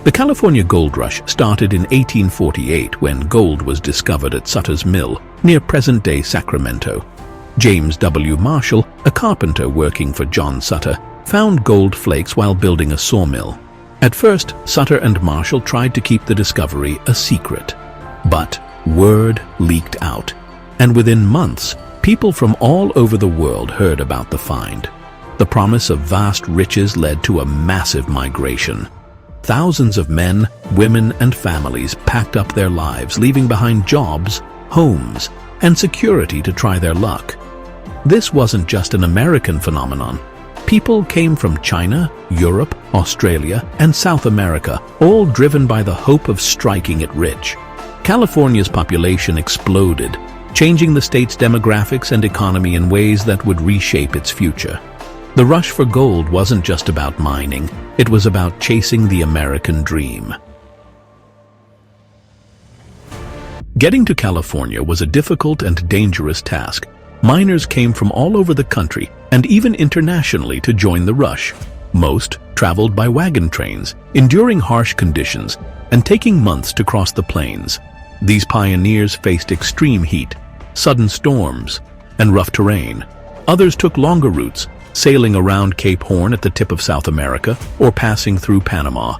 The California gold rush started in 1848 when gold was discovered at Sutter's Mill near present-day Sacramento. James W. Marshall, a carpenter working for John Sutter, found gold flakes while building a sawmill. At first, Sutter and Marshall tried to keep the discovery a secret. But word leaked out, and within months, people from all over the world heard about the find. The promise of vast riches led to a massive migration. Thousands of men, women, and families packed up their lives, leaving behind jobs, homes, and security to try their luck. This wasn't just an American phenomenon. People came from China, Europe, Australia, and South America, all driven by the hope of striking it rich. California's population exploded, changing the state's demographics and economy in ways that would reshape its future. The rush for gold wasn't just about mining, it was about chasing the American dream. Getting to California was a difficult and dangerous task. Miners came from all over the country and even internationally to join the rush. Most traveled by wagon trains, enduring harsh conditions and taking months to cross the plains. These pioneers faced extreme heat, sudden storms, and rough terrain. Others took longer routes, sailing around Cape Horn at the tip of South America or passing through Panama,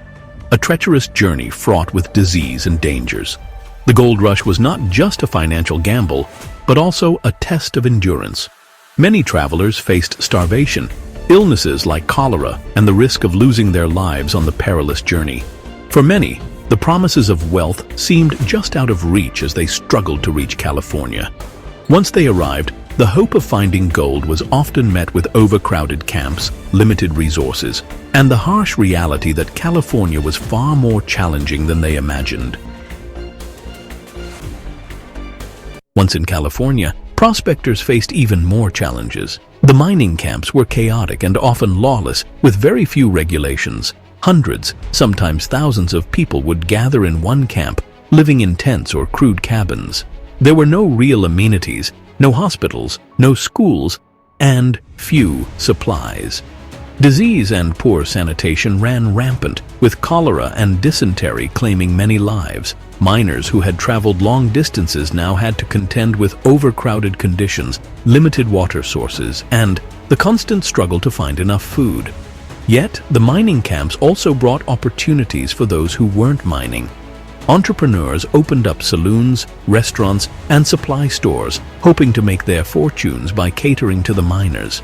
a treacherous journey fraught with disease and dangers. The gold rush was not just a financial gamble, but also a test of endurance. Many travelers faced starvation, illnesses like cholera, and the risk of losing their lives on the perilous journey. For many, the promises of wealth seemed just out of reach as they struggled to reach California. Once they arrived, the hope of finding gold was often met with overcrowded camps, limited resources, and the harsh reality that California was far more challenging than they imagined. Once in California, prospectors faced even more challenges. The mining camps were chaotic and often lawless, with very few regulations. Hundreds, sometimes thousands of people would gather in one camp, living in tents or crude cabins. There were no real amenities, no hospitals, no schools, and few supplies. Disease and poor sanitation ran rampant, with cholera and dysentery claiming many lives. Miners who had traveled long distances now had to contend with overcrowded conditions, limited water sources, and the constant struggle to find enough food. Yet, the mining camps also brought opportunities for those who weren't mining. Entrepreneurs opened up saloons, restaurants, and supply stores, hoping to make their fortunes by catering to the miners.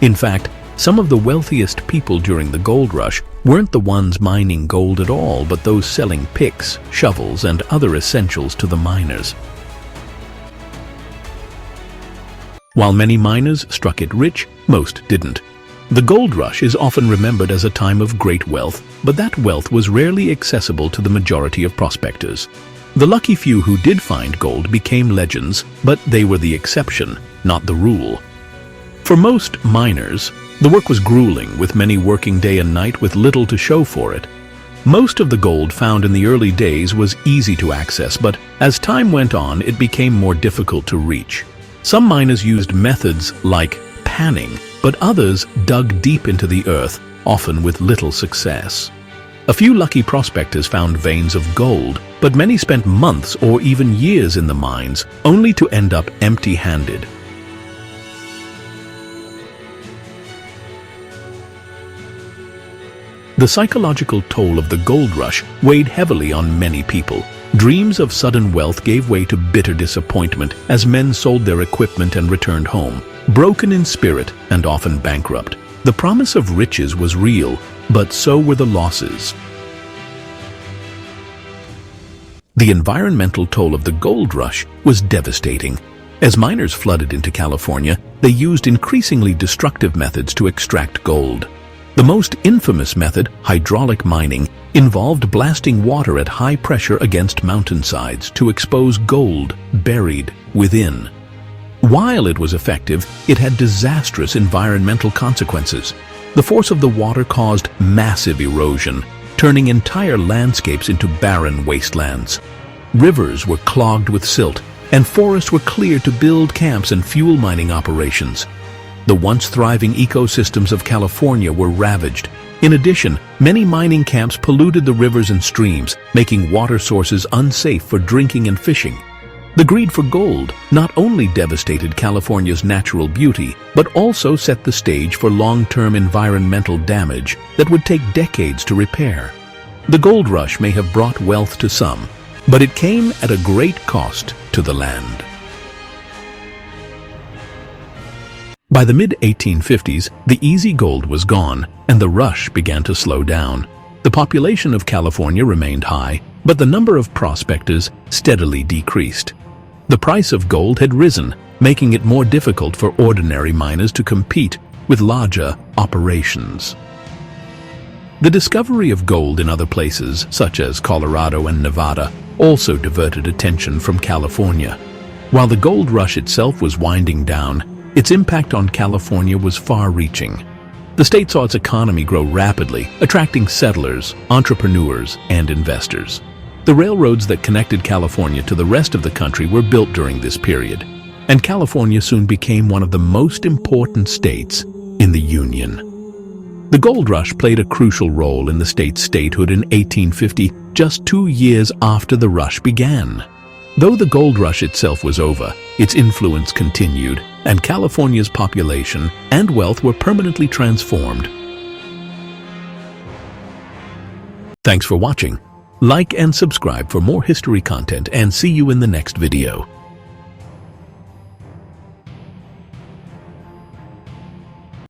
In fact, some of the wealthiest people during the gold rush weren't the ones mining gold at all, but those selling picks, shovels, and other essentials to the miners. While many miners struck it rich, most didn't. The gold rush is often remembered as a time of great wealth, but that wealth was rarely accessible to the majority of prospectors. The lucky few who did find gold became legends, but they were the exception, not the rule. For most miners, the work was grueling, with many working day and night with little to show for it. Most of the gold found in the early days was easy to access, but as time went on, it became more difficult to reach. Some miners used methods like panning, but others dug deep into the earth, often with little success. A few lucky prospectors found veins of gold, but many spent months or even years in the mines, only to end up empty-handed. The psychological toll of the gold rush weighed heavily on many people. Dreams of sudden wealth gave way to bitter disappointment as men sold their equipment and returned home, broken in spirit and often bankrupt. The promise of riches was real, but so were the losses. The environmental toll of the gold rush was devastating. As miners flooded into California, they used increasingly destructive methods to extract gold. The most infamous method, hydraulic mining, involved blasting water at high pressure against mountainsides to expose gold buried within. While it was effective, it had disastrous environmental consequences. The force of the water caused massive erosion, turning entire landscapes into barren wastelands. Rivers were clogged with silt, and forests were cleared to build camps and fuel mining operations. The once thriving ecosystems of California were ravaged. In addition, Many mining camps polluted the rivers and streams, making water sources unsafe for drinking and fishing. The greed for gold not only devastated California's natural beauty, but also set the stage for long-term environmental damage that would take decades to repair. The gold rush may have brought wealth to some, but it came at a great cost to the land. By the mid-1850s, the easy gold was gone, and the rush began to slow down. The population of California remained high, but the number of prospectors steadily decreased. The price of gold had risen, making it more difficult for ordinary miners to compete with larger operations. The discovery of gold in other places, such as Colorado and Nevada, also diverted attention from California. While the gold rush itself was winding down, its impact on California was far-reaching. The state saw its economy grow rapidly, attracting settlers, entrepreneurs, and investors. The railroads that connected California to the rest of the country were built during this period, and California soon became one of the most important states in the Union. The gold rush played a crucial role in the state's statehood in 1850, just 2 years after the rush began. Though the gold rush itself was over, its influence continued, and California's population and wealth were permanently transformed. Thanks for watching. Like and subscribe for more history content, and see you in the next video.